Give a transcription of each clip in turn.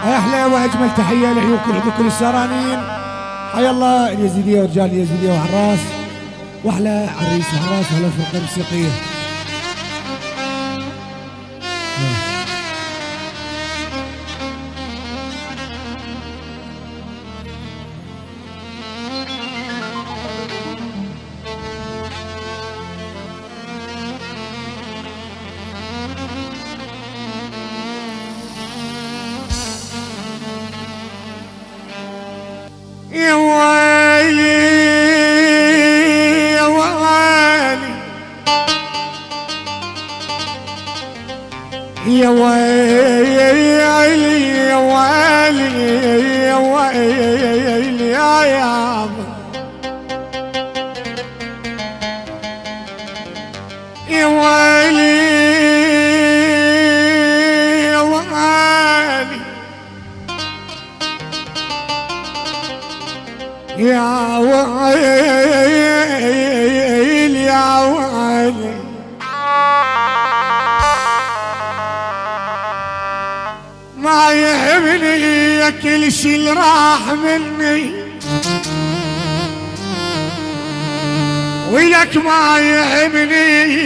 احلى واجمل تحيه لعيونكم كل السهرانين. حيا الله اليزيديه ورجال اليزيديه وعراس، واحلى عريس وعراس واحلى فرقه موسيقيه. يا ويلي يا ويلي يا ويلي يا ويلي يا ويلي يا يابا يا ويلي يا ويلي يا ويل يا ويل ما يهمني كل شي اللي راح مني، ولك ما يهمني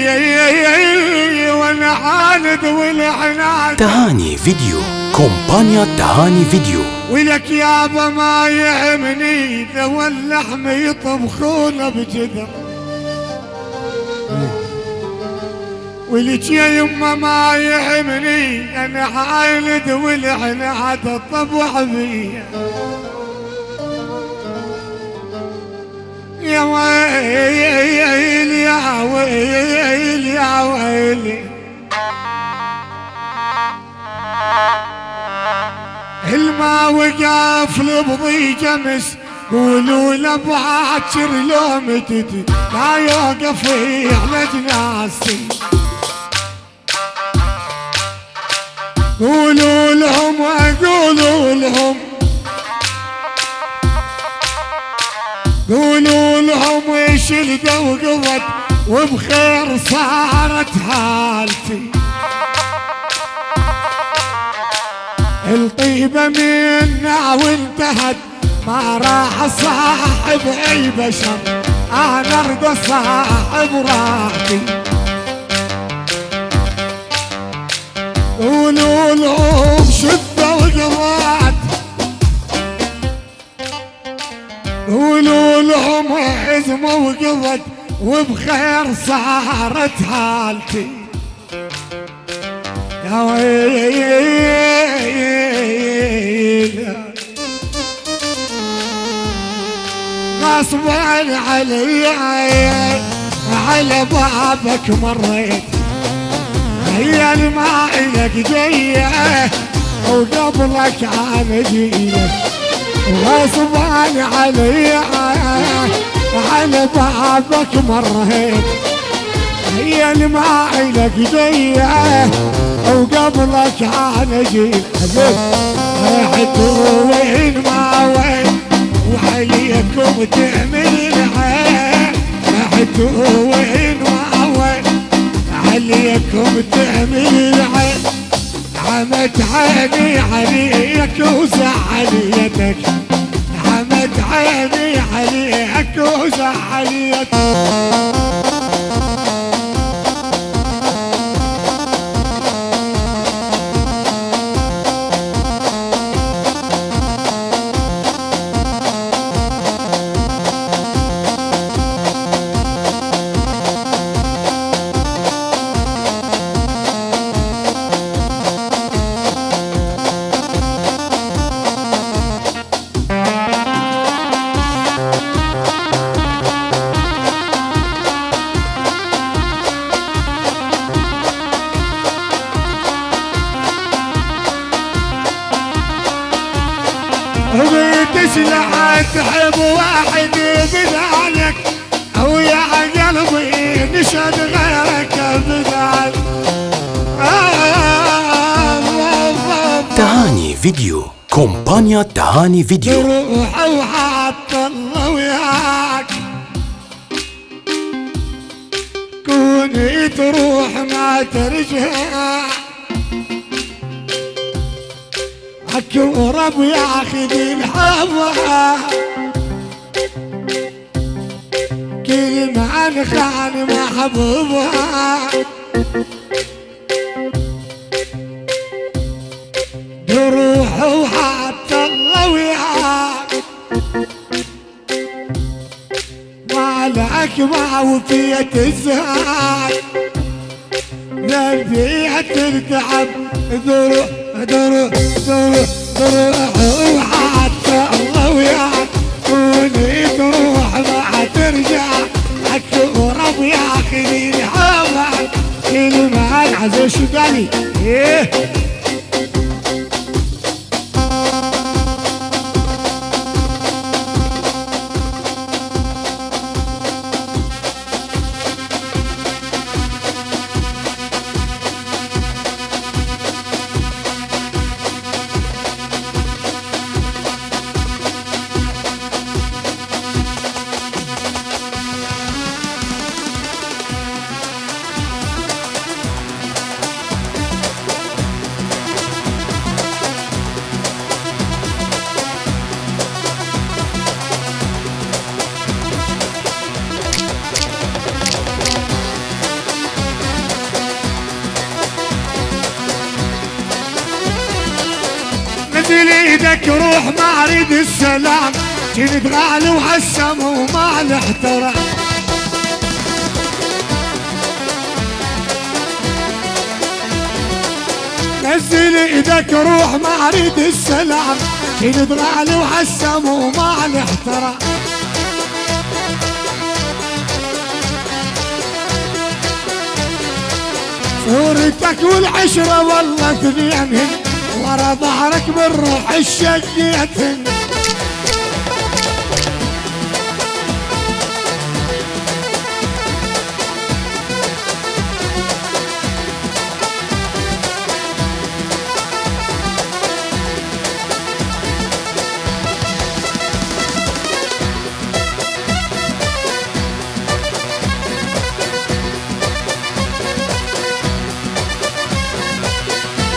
وانا عاند والعناد. تهاني فيديو، كومبانيا تهاني فيديو. ولك يابا ما يهمني ذو اللحم يطبخونه بجدر، ولك يا يما ما يهمني انا عاند والعناد الطبع بيا. يا ويل يا ويل يا ويلي الما وقف لبضي جمس، قولوا له باكر لو متتي لا يوقف على جنازتي. قولوا لهم قولوا لهم قولوا لهم ايش لقوا وقضت وبخير صارت حالتي. الطيبة منا وانتهت ما راح صاحب اي بشر، انا ارضى صاحب راحتي. قولوا لهم شدة وقضات، قولوا لهم حزمة وقضت وبخير صارت حالتي. يا ويل غصبا علي على بابك مريت، هي الماء لك جيه وقبلك انا جيلك. غصبا علي على بابك مريت، هي الماء لك جيه وقبلك انا جيت. رحت وين ما وين وعليكم تعمل العين، رحت وين ما وين عليكم تعمل العين. عمت عيني عليك وزعليتك، عمت عيني عليك وزعليتك. تسلع تحب واحد بدالك، او يا قلبي نشد غيرك بدال. تهاني فيديو، كومبانيا تهاني فيديو. تروح وحط الله وياك، كوني تروح ما ترجع. حكي ورب ياخذ الحظة كلمة عن خان محبوبها بروح وحتى الله وياك مالك ما وفيت الزهاد للبيع ترتعب ذروح وحتى الله وياك وني تروح ما ترجع حكي ورب ياخذ الحظ كلمة عن عزيز شو قالي ايه نزل ايدك روح ما اريد السلام جنت غالي وهالسم وما الاحترام نزل ايدك روح ما اريد السلام جنت غالي وهالسم وما الاحترام صورتك والعشرة والله اثنينهن ورا ظهرك بالروح الشقيتهن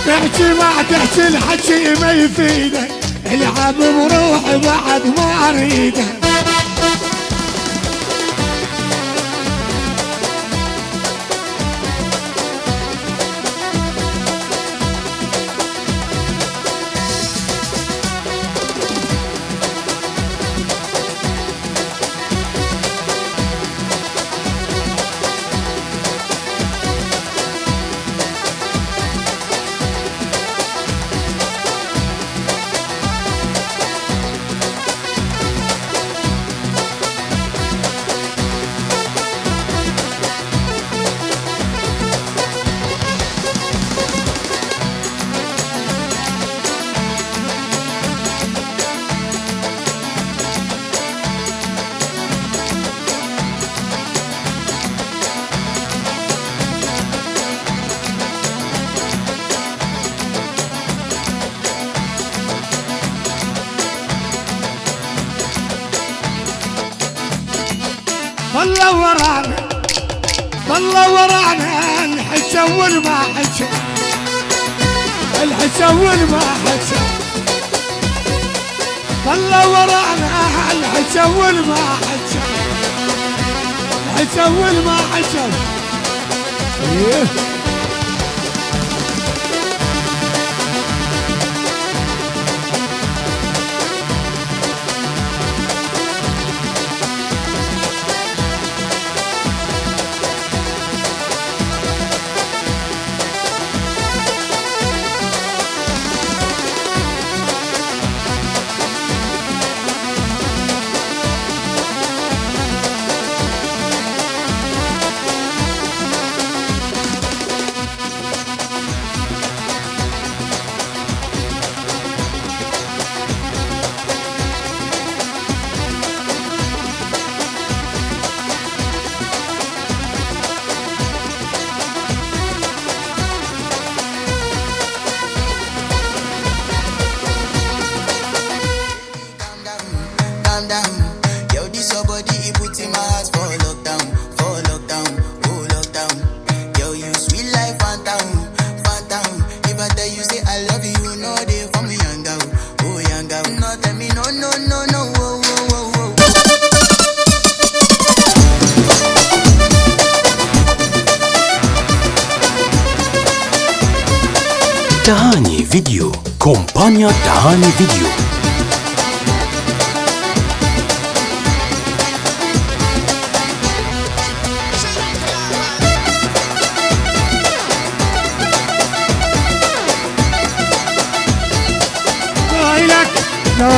تحكي ما تحكي الحكي ما يفيدك العب بروحي بعد ما اريدك والله ورانا الحسا والما حسا الحسا والما حسا والله ورانا الحسا والما حسا الحسا والما حسا دهاني فيديو. كومبانيا دهاني فيديو.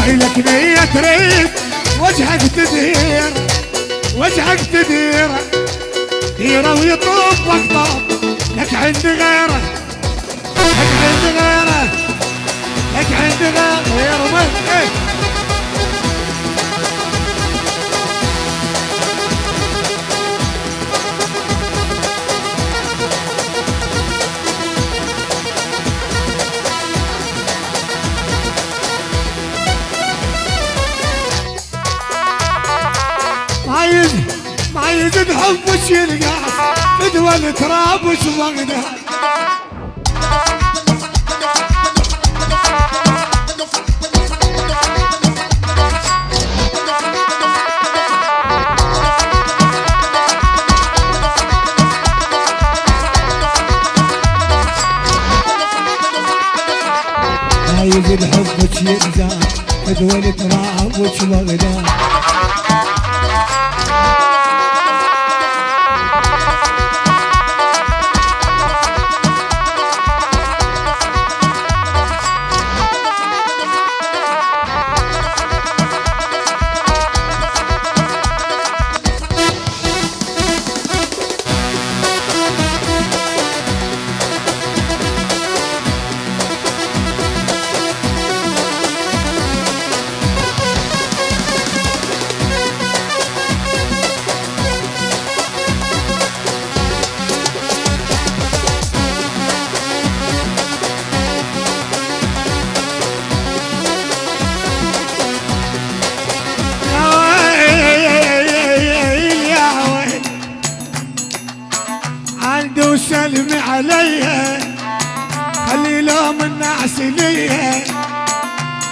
لك نية تريد وجهك تدير، وجهك تدير ديره ويطوب واقطاب. لك عند غيره، لك عند غيره، لك عند غيره من ما يزيد حبك ينقاس بدول تراب وشبغده. ما يزيد حبك ينقاس بدول تراب وشبغده. وسلمي عليها خلي لوم الناس ليها.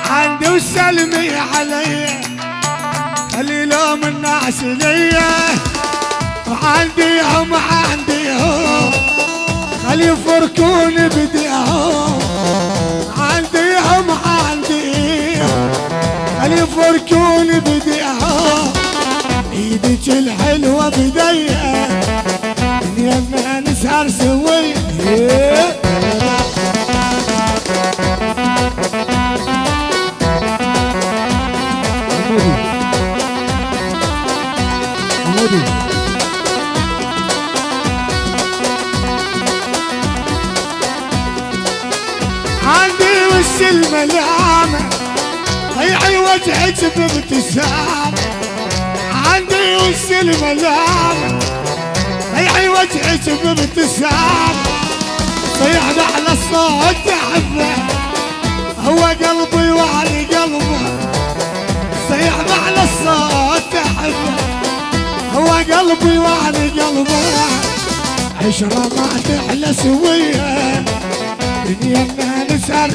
عندي وسلمي عليها خلي لوم الناس ليا. وعنديهم عنديهم خلي يفركون بديهم. عنديهم عنديهم خلي يفركون بديهم. ايدك الحلوة بديها يما نسهر سوي. عندي وش الملامة ضيعي وجهك بابتسامة. عندي وش الملامة ضيعي وجهك بابتسامة. صيح على الصوت احبه هو قلبي وعلي قلبه. صيح على الصوت احبه هو قلبي وعلي قلبه. عشرة ما تحلى سوية دنيا ما نسهر